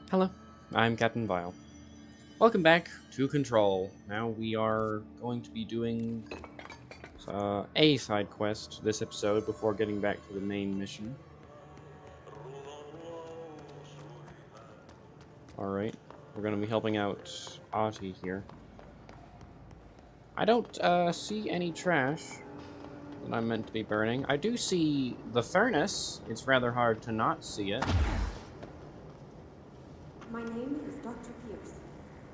Hello, I'm Captain Vile. Welcome back to Control. Now we are going to be doing a side quest this episode before getting back to the main mission. Alright, we're going to be helping out Ahti here. I don't see any trash that I'm meant to be burning. I do see the furnace. It's rather hard to not see it. My name is Dr. Pierce,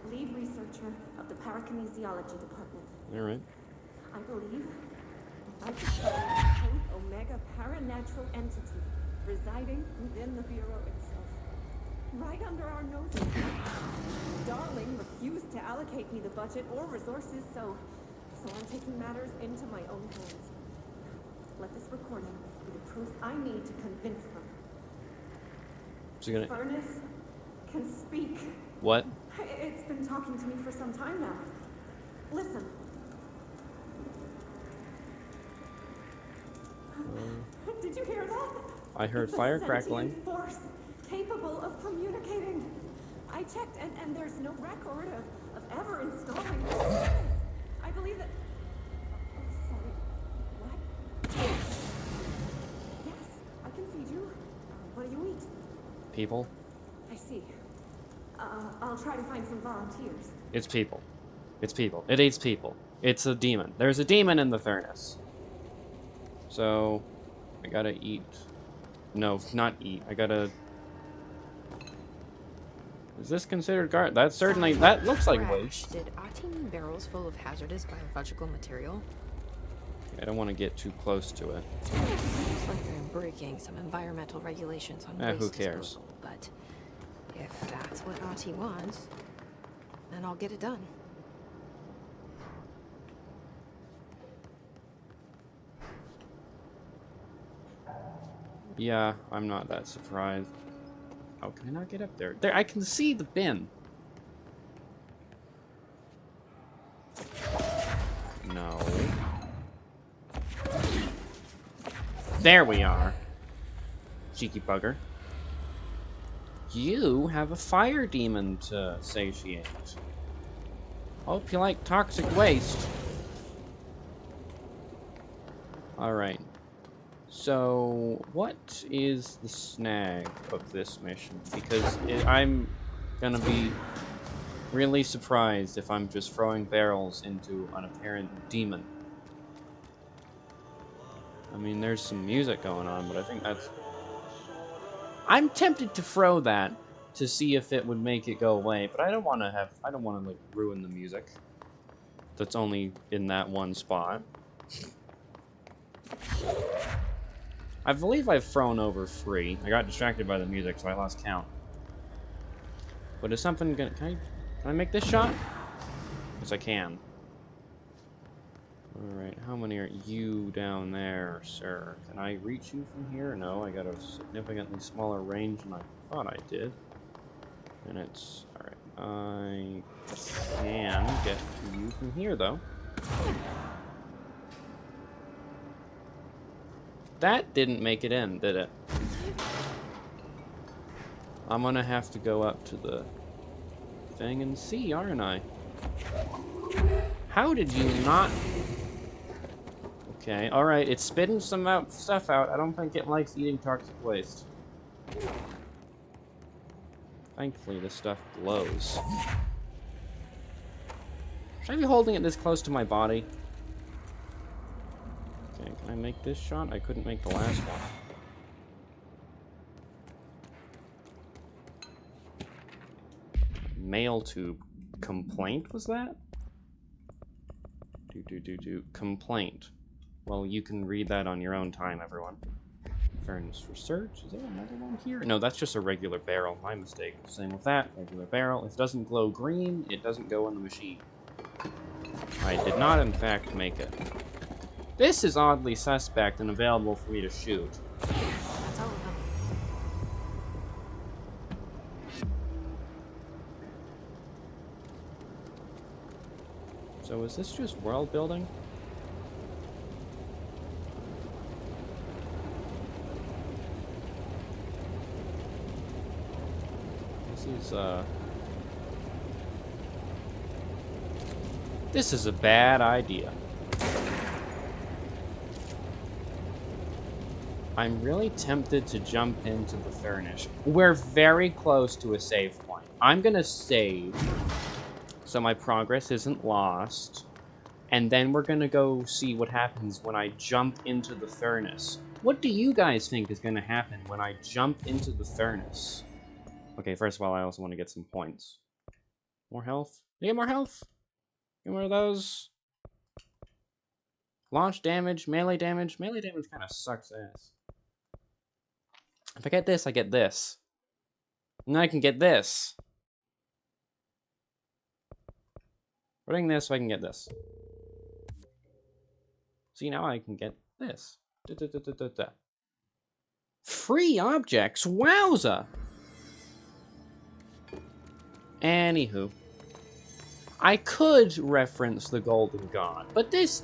lead researcher of the Parakinesiology Department. Alright. I believe that I discovered a potent Omega paranatural entity residing within the Bureau itself, right under our noses. Darling refused to allocate me the budget or resources, so I'm taking matters into my own hands. Let this recording be the proof I need to convince them. So you're gonna... Furnace can speak. What? It's been talking to me for some time now. Listen. Did you hear that? I heard It's fire a crackling. sentient force capable of communicating. I checked, and there's no record of ever installing this. I believe that... Oh, sorry. What? Yes, I can feed you. What do you eat? People? I see. I'll try to find some volunteers. It's people. It's people. It eats people. It's a demon. There's a demon in the furnace. So, I gotta eat. No, not eat. I gotta... Is this considered guard? That's certainly... That looks like waste. Did Ahti mean barrels full of hazardous biological material? I don't want to get too close to it. Seems like I'm breaking some environmental regulations on waste Who cares? disposal, but if that's what Ahti wants, then I'll get it done. Yeah, I'm not that surprised. How can I not get up there? There, I can see the bin. No. There we are. Cheeky bugger. You have a fire demon to satiate. Hope you like toxic waste. Alright. So, what is the snag of this mission? Because I'm gonna be really surprised if I'm just throwing barrels into an apparent demon. I mean, there's some music going on, but I think that's... I'm tempted to throw that to see if it would make it go away, but I don't want to like, ruin the music that's only in that one spot. I believe I've thrown over 3. I got distracted by the music, so I lost count. But is something gonna... Can I make this shot? Yes, I can. Alright, how many are you down there, sir? Can I reach you from here? No, I got a significantly smaller range than I thought I did. And it's... Alright, I can get to you from here, though. That didn't make it in, did it? I'm gonna have to go up to the thing and see, aren't I? How did you not... Okay, alright, it's spitting some stuff out. I don't think it likes eating toxic waste. Thankfully, this stuff glows. Should I be holding it this close to my body? Okay, can I make this shot? I couldn't make the last one. Mail tube. Complaint, was that? Complaint. Well, you can read that on your own time, everyone. Furnace research. Is there another one here? No, that's just a regular barrel. My mistake. Same with that. Regular barrel. If it doesn't glow green, it doesn't go in the machine. I did not, in fact, make it. This is oddly suspect and available for me to shoot. That's all of them. So is this just world building? This is a bad idea. I'm really tempted to jump into the furnace. We're very close to a save point. I'm gonna save so my progress isn't lost. And then we're gonna go see what happens when I jump into the furnace. What do you guys think is gonna happen when I jump into the furnace? Okay, first of all, I also want to get some points. More health? You get more health? Get more of those. Launch damage, melee damage. Melee damage kind of sucks ass. If I get this, I get this. And then I can get this. Putting this so I can get this. See, now I can get this. Free objects? Wowza! Anywho. I could reference the Golden God, but this...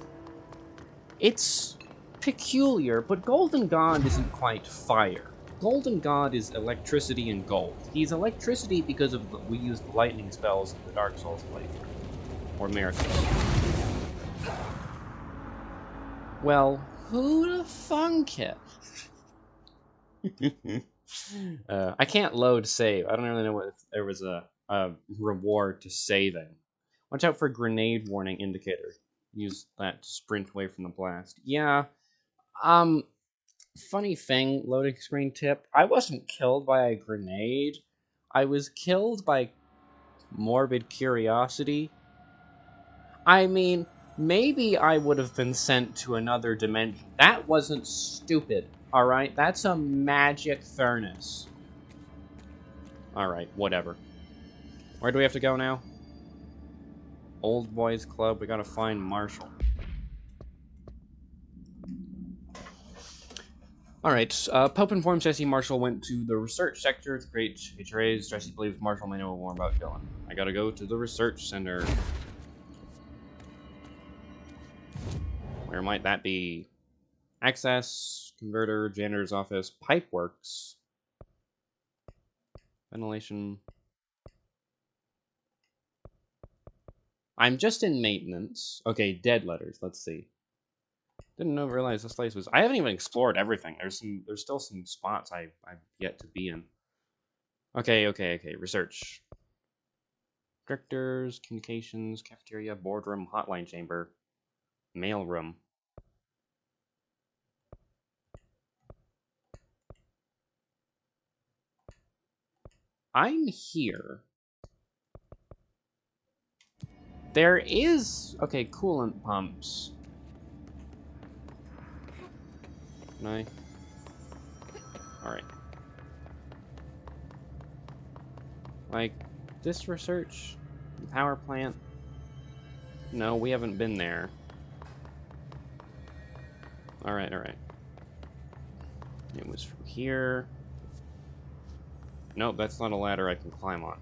It's peculiar, but Golden God isn't quite fire. Golden God is electricity and gold. He's electricity because of we use the lightning spells in the Dark Souls playthrough. Or miracles. Well, who'da thunk it? I can't load save. I don't really know if there was a reward to saving. Watch out for grenade warning indicator. Use that to sprint away from the blast. Yeah. Funny thing, loading screen tip. I wasn't killed by a grenade. I was killed by morbid curiosity. I mean, maybe I would have been sent to another dimension. That wasn't stupid, alright? That's a magic furnace. Alright, whatever. Where do we have to go now? Old Boys Club. We gotta find Marshall. Alright, Pope informs Jesse Marshall went to the research sector to create HRAs. Jesse believes Marshall may know more about Dylan. I gotta go to the research center. Where might that be? Access, converter, janitor's office, pipeworks, ventilation. I'm just in maintenance. Okay, dead letters. Let's see. Didn't realize this place was. I haven't even explored everything. There's still some spots I've yet to be in. Okay. Research. Directors, communications, cafeteria, boardroom, hotline chamber, mail room. I'm here. There is... Okay, coolant pumps. Can I? Alright. Like, this research? The power plant? No, we haven't been there. Alright. It was from here. Nope, that's not a ladder I can climb on.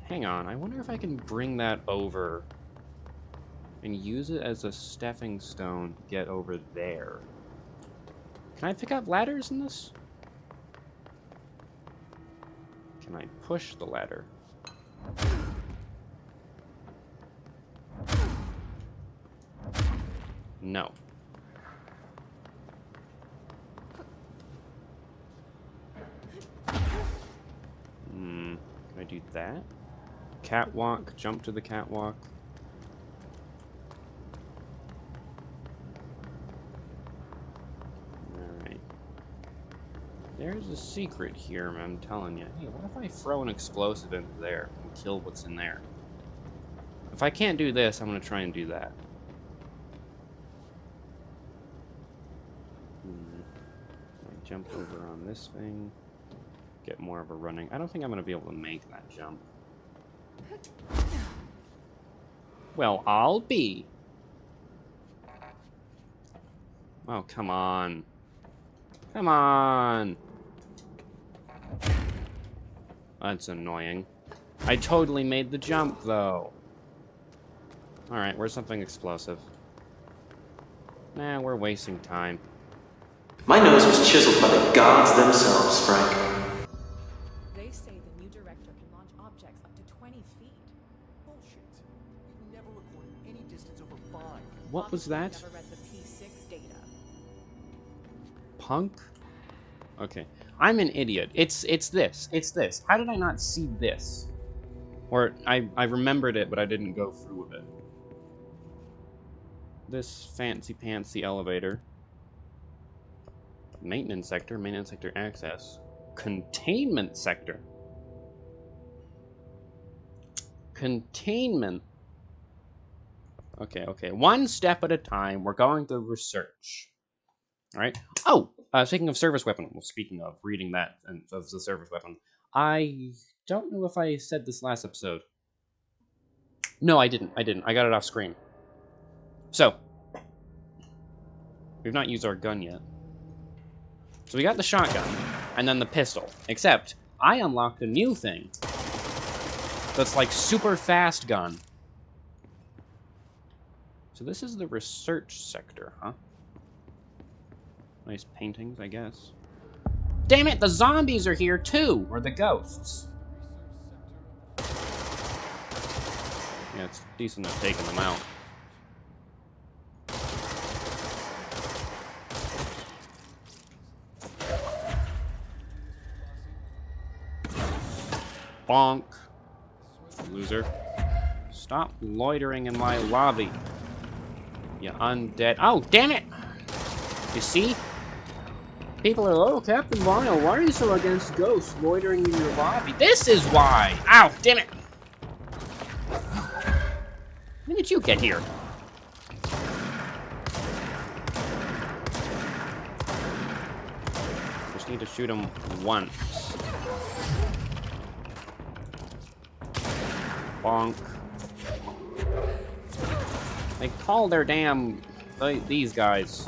Hang on, I wonder if I can bring that over and use it as a stepping stone to get over there. Can I pick up ladders in this? Can I push the ladder? No. Can I do that? Catwalk, jump to the catwalk. Alright. There's a secret here, I'm telling you. Hey, what if I throw an explosive into there and kill what's in there? If I can't do this, I'm gonna try and do that. I jump over on this thing. Get more of a running. I don't think I'm gonna be able to make that jump. Well, I'll be. Oh, come on. Come on. That's annoying. I totally made the jump, though. Alright, where's something explosive? Nah, we're wasting time. My nose was chiseled by the gods themselves, Frank. They say the new director can launch objects up to 20 feet. Bullshit. We've never recorded any distance over 5. What was Obviously, that? you never read the P6 data. Punk? Okay. I'm an idiot. It's this. It's this. How did I not see this? Or I remembered it, but I didn't go through with it. This fancy-pantsy elevator. Maintenance sector access. Containment sector. Containment. Okay. One step at a time. We're going to research. Alright. Oh! Speaking of service weapon. Well, speaking of reading that and of the service weapon. I don't know if I said this last episode. No, I didn't. I got it off screen. So. We've not used our gun yet. So we got the shotgun. And then the pistol. Except, I unlocked a new thing. That's like super fast gun. So this is the research sector, huh? Nice paintings, I guess. Damn it, the zombies are here too! Or the ghosts. Yeah, it's decent at taking them out. Bonk. Loser. Stop loitering in my lobby. You undead. Oh, damn it! You see? People are, oh, Captain Lyle, why are you so against ghosts loitering in your lobby? This is why! Ow, damn it! When did you get here? Just need to shoot him once. Bonk. They call their damn... these guys.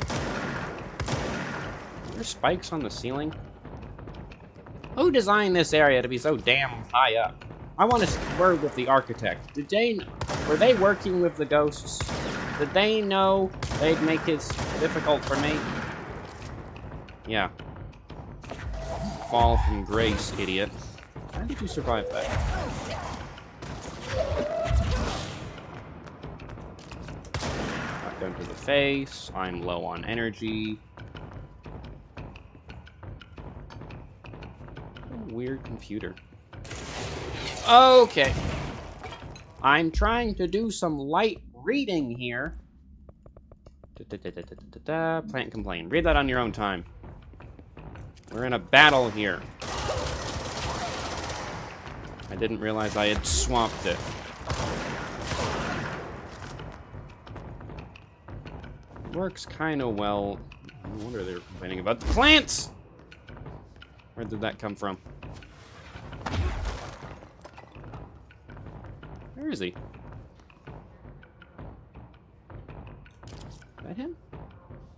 Are there spikes on the ceiling? Who designed this area to be so damn high up? I want to word with the architect. Were they working with the ghosts? Did they know they'd make it difficult for me? Yeah. Fall from grace, idiot. How did you survive that? Shotgun to the face. I'm low on energy. Weird computer. Okay. I'm trying to do some light reading here. Plant complain. Read that on your own time. We're in a battle here. I didn't realize I had swamped it. Works kind of well. No wonder they were complaining about the plants! Where did that come from? Where is he? Is that him?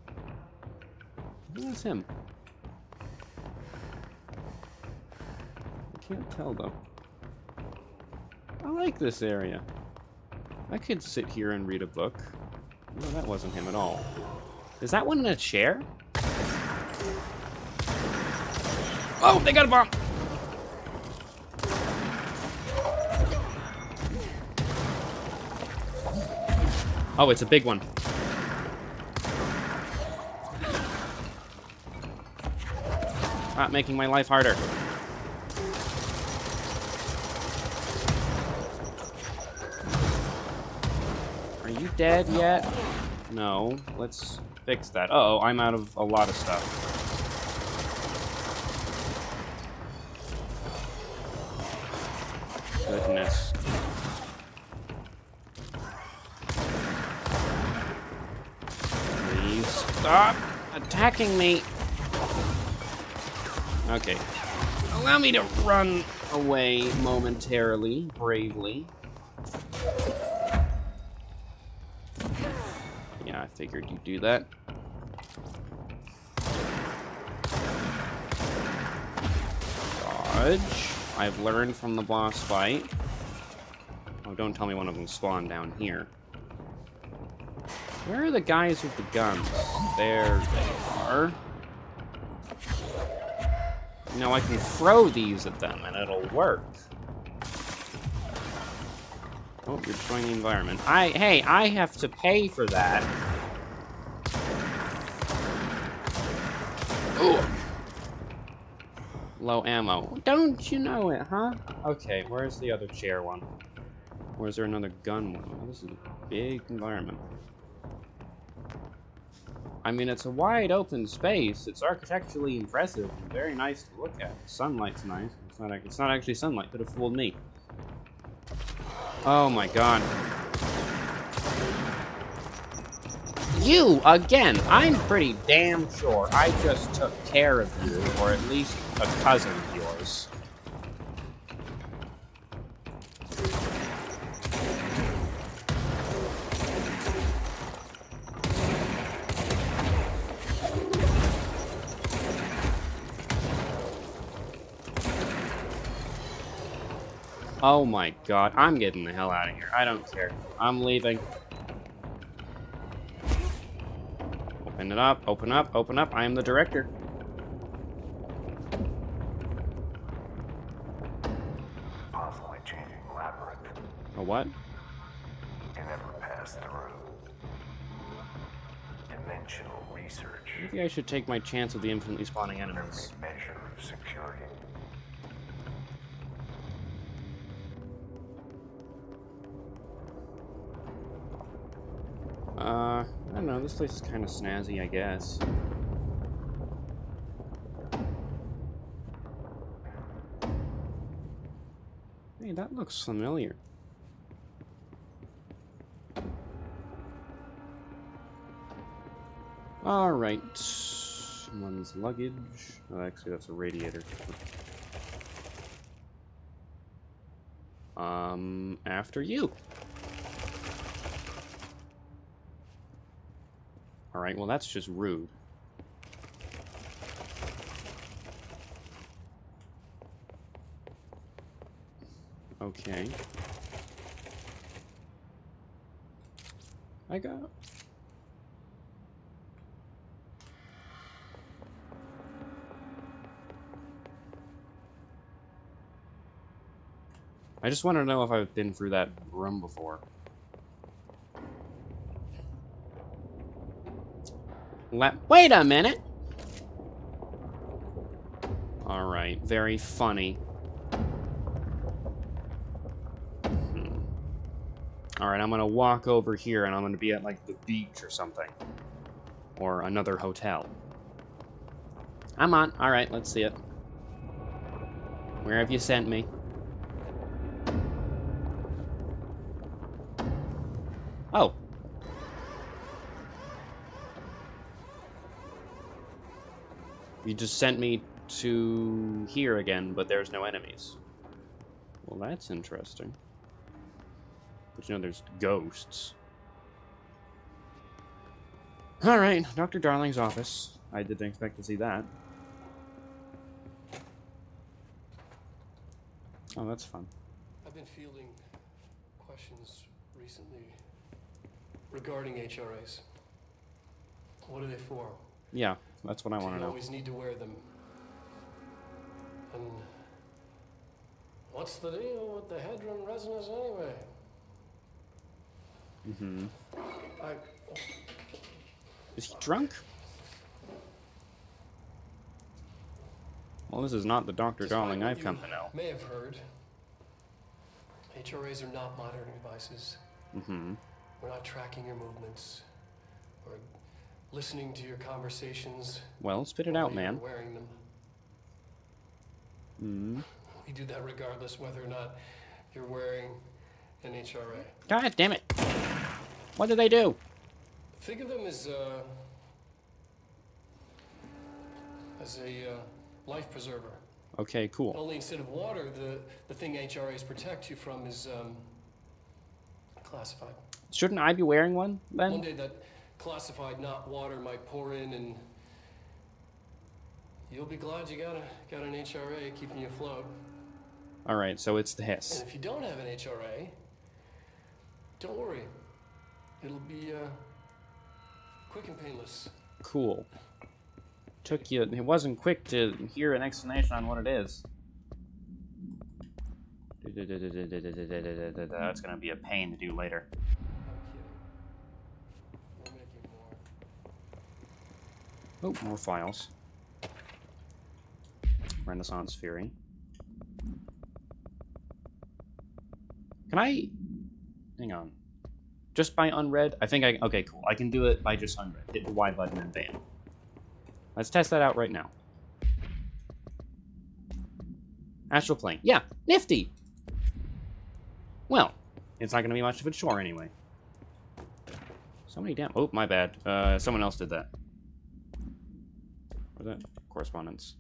I think that's him. I can't tell though. I like this area. I could sit here and read a book. No, that wasn't him at all. Is that one in a chair? Oh, they got a bomb! Oh, it's a big one. Not making my life harder. Are you dead yet? No. Let's fix that. Uh-oh, I'm out of a lot of stuff. Goodness. Please stop attacking me. Okay. Allow me to run away momentarily, bravely. Yeah, I figured you'd do that. Dodge. I've learned from the boss fight. Oh, don't tell me one of them spawned down here. Where are the guys with the guns? There they are. Now I can throw these at them and it'll work. Oh, you're destroying the environment. Hey, I have to pay for that. Ooh. Low ammo. Don't you know it, huh? Okay, where's the other chair one? Or is there another gun one? Oh, this is a big environment. I mean, it's a wide open space. It's architecturally impressive and very nice to look at. The sunlight's nice. It's not actually sunlight. Could have fooled me. Oh my god. You again! I'm pretty damn sure I just took care of you, or at least a cousin of yours. Oh my god, I'm getting the hell out of here. I don't care. I'm leaving. Open it up, open up, open up. I am the director. Possibly changing labyrinth. A what? You never pass through. Dimensional research. Maybe I should take my chance with the infinitely spawning enemies. Measure of security. I don't know, this place is kind of snazzy, I guess. Hey, that looks familiar. Alright. One's luggage. Oh, actually, that's a radiator. After you. Alright, well that's just rude. Okay. I got... I just want to know if I've been through that room before. Wait a minute! Alright, very funny. Alright, I'm gonna walk over here and I'm gonna be at, like, the beach or something. Or another hotel. I'm on. Alright, let's see it. Where have you sent me? Oh. You just sent me to here again, but there's no enemies. Well, that's interesting. But you know, there's ghosts. Alright, Dr. Darling's office. I didn't expect to see that. Oh, that's fun. I've been fielding questions recently regarding HRAs. What are they for? Yeah, that's what I want to Do you know. always need to wear them? And what's the deal with the Hedron resonance anyway? Mm-hmm. I... Is he drunk? Well, this is not the Dr. Despite Darling what I've you come to know. may have heard, HRAs are not modern devices. Mm-hmm. We're not tracking your movements or listening to your conversations. Well, spit it while out, you're man. wearing them. Mm-hmm. We do that regardless whether or not you're wearing an HRA. God damn it! What did they do? Think of them as a life preserver. Okay, cool. Only instead of water, the thing HRAs protect you from is classified. Shouldn't I be wearing one, then? One day that classified, not water, might pour in, and you'll be glad you got an HRA keeping you afloat. Alright, so it's the hiss. And if you don't have an HRA, don't worry. It'll be quick and painless. Cool. Took you. It wasn't quick to hear an explanation on what it is. That's gonna be a pain to do later. No kidding. We're making more. Oh, more files. Renaissance Fury. Can I... Hang on. Just by unread? I think I... Okay, cool. I can do it by just unread. Hit the Y button and bam. Let's test that out right now. Astral plane. Yeah, nifty! Well, it's not going to be much of a chore anyway. So many damn... Oh, my bad. Someone else did that. Was that? Correspondence.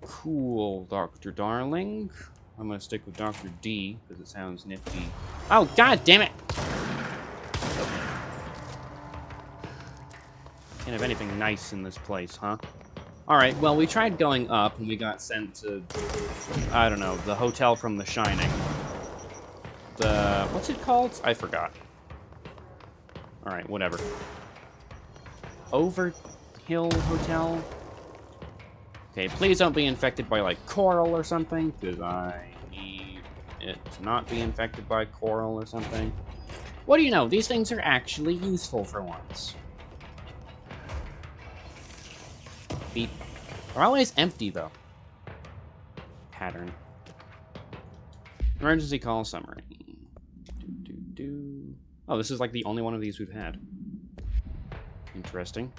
Cool, Dr. Darling. I'm gonna stick with Dr. D, because it sounds nifty. Oh, god damn it! Can't have anything nice in this place, huh? Alright, well, we tried going up, and we got sent to... I don't know, the hotel from The Shining. The... What's it called? I forgot. Alright, whatever. Overhill Hotel? Okay, please don't be infected by, like, coral or something, because I need it to not be infected by coral or something. What do you know? These things are actually useful for once. Beep. They're always empty, though. Pattern. Emergency call summary. Oh, this is like the only one of these we've had. Interesting.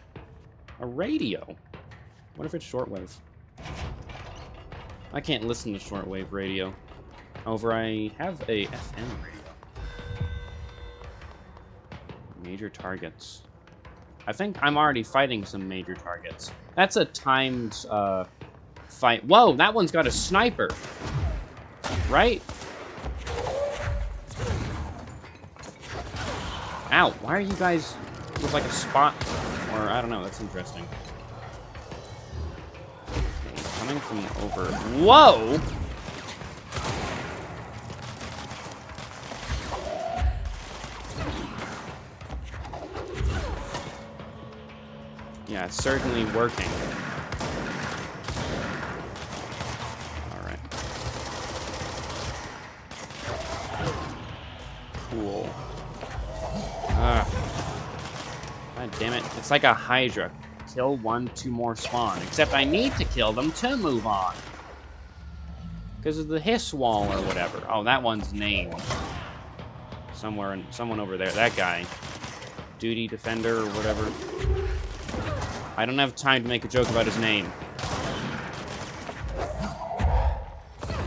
A radio. What if it's shortwave? I can't listen to shortwave radio. However, I have a FM radio. Major targets. I think I'm already fighting some major targets. That's a timed fight. Whoa, that one's got a sniper. Right? Ow, why are you guys with like a spot? Or, I don't know, that's interesting. Okay, coming from over... Whoa! Yeah, it's certainly working. Alright. Cool. God damn it. It's like a Hydra. Kill one, two more spawn. Except I need to kill them to move on. Because of the hiss wall or whatever. Oh, that one's named. Someone over there. That guy. Duty Defender or whatever. I don't have time to make a joke about his name.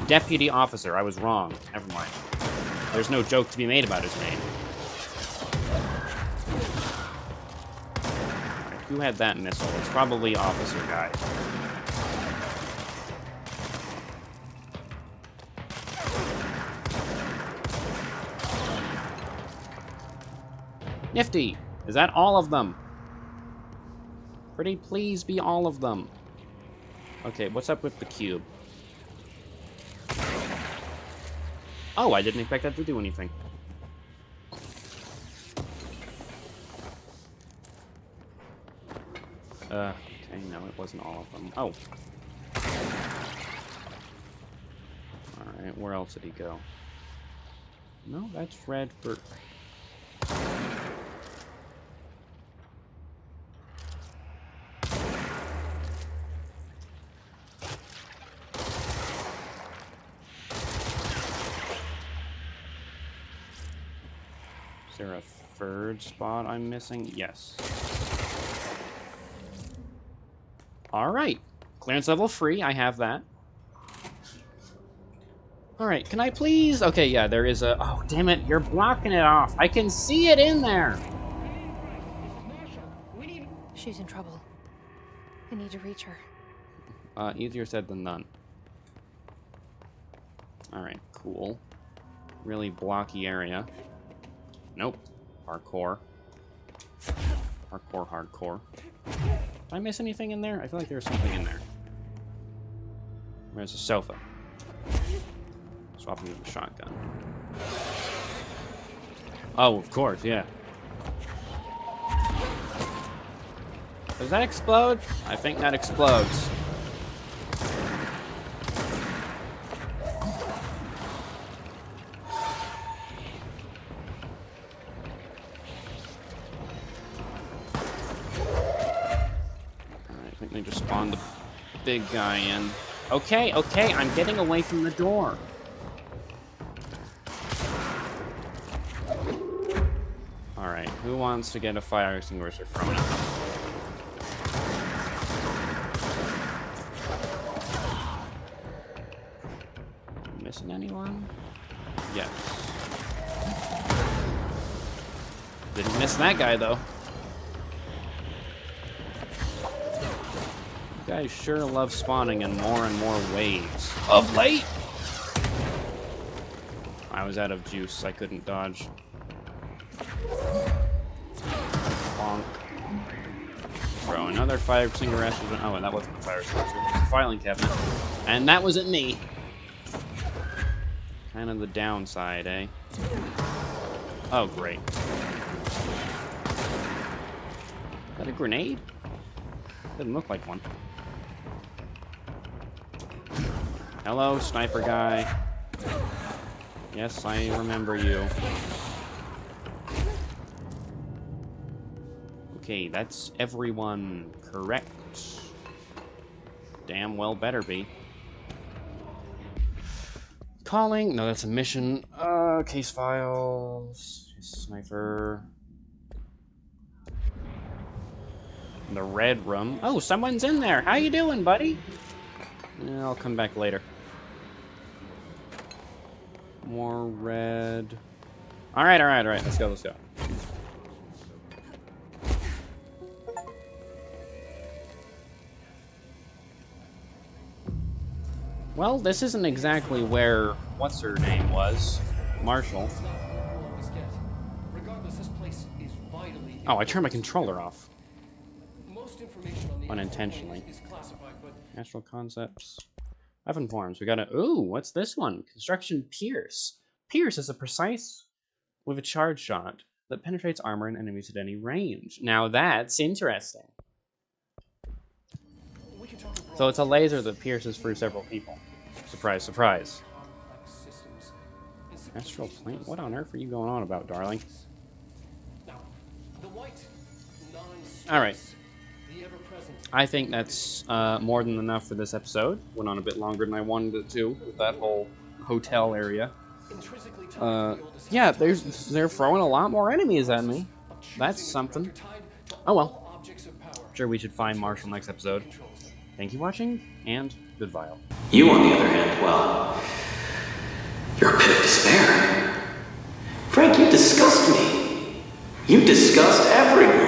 Deputy Officer. I was wrong. Never mind. There's no joke to be made about his name. Alright, who had that missile? It's probably Officer Guy. Nifty! Is that all of them? Pretty please be all of them. Okay, what's up with the cube? Oh, I didn't expect that to do anything. Okay, no, it wasn't all of them. Oh. Alright, where else did he go? No, that's red for... Is there a third spot I'm missing? Yes. Alright. Clearance level free. I have that. Alright, can I please... Okay, yeah, there is a... Oh, damn it. You're blocking it off. I can see it in there. She's in trouble. I need to reach her. Easier said than done. Alright, cool. Really blocky area. Nope. Hardcore. Hardcore. Did I miss anything in there? I feel like there was something in there. There's a sofa. Swapping with the shotgun. Oh, of course, yeah. Does that explode? I think that explodes. I think they just spawned the big guy in. Okay, I'm getting away from the door. Alright, who wants to get a fire extinguisher from me? Missing anyone? Yes. Didn't miss that guy, though. You guys sure love spawning in more and more waves. Of late! I was out of juice. I couldn't dodge. Bonk. Bro, another fire extinguisher. Oh, and that wasn't a fire extinguisher. It was a filing cabinet. And that wasn't me. Kind of the downside, eh? Oh, great. Is that a grenade? Didn't look like one. Hello, sniper guy. Yes, I remember you. Okay, that's everyone correct. Damn well better be. Calling. No, that's a mission. Case files. Sniper. The red room. Oh, someone's in there. How you doing, buddy? Yeah, I'll come back later. More red. Alright. Let's go. Well, this isn't exactly where what's-her-name was. Marshall. Oh, I turned my controller off. Unintentionally. Astral concepts. Weapon forms. We got a... Ooh, what's this one? Construction Pierce. Pierce is a precise with a charge shot that penetrates armor and enemies at any range. Now that's interesting. So it's a laser that pierces through several people. Surprise, surprise. Astral plane? What on earth are you going on about, darling? Alright. I think that's more than enough for this episode. Went on a bit longer than I wanted it to with that whole hotel area. Yeah, they're throwing a lot more enemies at me. That's something. Oh well. I'm sure we should find Marshall next episode. Thank you for watching, and goodbye. You, on the other hand, well, you're a pit of despair. Frank, you disgust me. You disgust everyone.